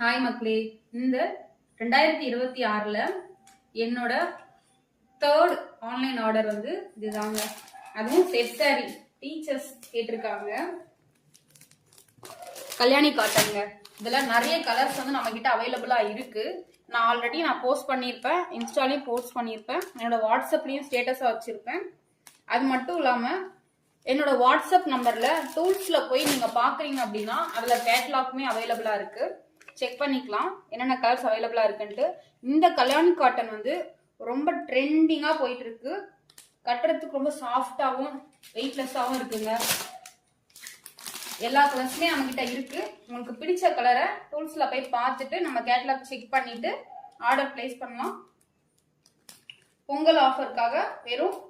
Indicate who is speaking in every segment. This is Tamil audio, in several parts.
Speaker 1: ஹாய் மக்களே, இந்த 2026ல என்னோட தேர்ட் ஆன்லைன் ஆர்டர் வந்து இதுதாங்க. அதுவும் செட் சாரி டீச்சர்ஸ் கேட்டிருக்காங்க. கல்யாணி காட்டனுங்க. இதெல்லாம் நிறைய கலர்ஸ் வந்து நம்ம கிட்ட அவைலபிளா இருக்கு. நான் ஆல்ரெடி போஸ்ட் பண்ணியிருப்பேன், இன்ஸ்டாலையும் போஸ்ட் பண்ணியிருப்பேன், என்னோட வாட்ஸ்அப்லயும் ஸ்டேட்டஸா வச்சிருப்பேன். அது மட்டும் இல்லாம என்னோட வாட்ஸ்அப் நம்பர்ல டூல்ஸ்ல போய் நீங்க பாக்குறீங்க அப்படின்னா அதுல கேட்லாக்குமே அவைலபிளா இருக்கு. செக் பண்ணிக்கலாம் என்னென்ன கலர்ஸ் அவைலபிளா இருக்குன்ட்டு. இந்த கல்யாணி காட்டன் வந்து ரொம்ப ட்ரெண்டிங்கா போயிட்டு இருக்கு. கட்டுறதுக்கு ரொம்ப சாஃப்டாவும் வெயிட்லெஸ்ஸாவும் இருக்குங்க. எல்லா கலர்ஸுமே நம்ம கிட்ட இருக்கு. உங்களுக்கு பிடிச்ச கலரை டூல்ஸ்ல போய் பார்த்துட்டு நம்ம கேட்லாக் செக் பண்ணிட்டு ஆர்டர் பிளேஸ் பண்ணலாம். பொங்கல் ஆஃபருக்காக வெறும்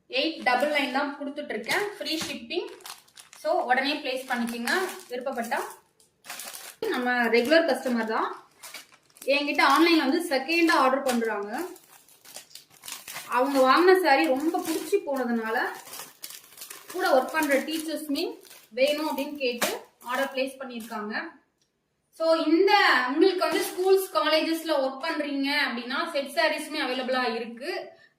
Speaker 1: 899 தான் கொடுத்துட்டு இருக்கேன், ஃப்ரீ ஷிப்பிங். ஸோ உடனே பிளேஸ் பண்ணிக்கோங்க விருப்பப்பட்டா. நம்ம ரெகுலர் கஸ்டமர் தான், என்கிட்ட ஆன்லைன்ல வந்து செகண்டா ஆர்டர் பண்றாங்க. அவங்க வாங்கின சாரி ரொம்ப பிடிச்சி போனதுனால கூட ஒர்க் பண்ற டீச்சர்ஸ்மே வேணும் அப்படின்னு கேட்டு ஆர்டர் பிளேஸ் பண்ணியிருக்காங்க. ஸோ இந்த உங்களுக்கு வந்து ஸ்கூல்ஸ் காலேஜஸ்ல ஒர்க் பண்றீங்க அப்படின்னா செட் சாரீஸ்மே அவைலபிளா இருக்கு.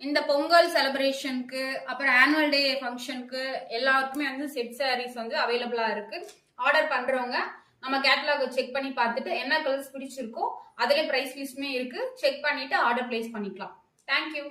Speaker 1: இந்த பொங்கல் செலிப்ரேஷனுக்கு அப்புறம் ஆனுவல் டே ஃபங்க்ஷனுக்கு எல்லாருக்குமே வந்து செட் சாரீஸ் வந்து அவைலபிளா இருக்கு. ஆர்டர் பண்றவங்க நம்ம கேட்டலாக் செக் பண்ணி பார்த்துட்டு என்ன கலர்ஸ் பிடிச்சிருக்கோ அதுல பிரைஸ் லிஸ்ட்மே இருக்கு, செக் பண்ணிட்டு ஆர்டர் பிளேஸ் பண்ணிக்கலாம். தேங்க்யூ.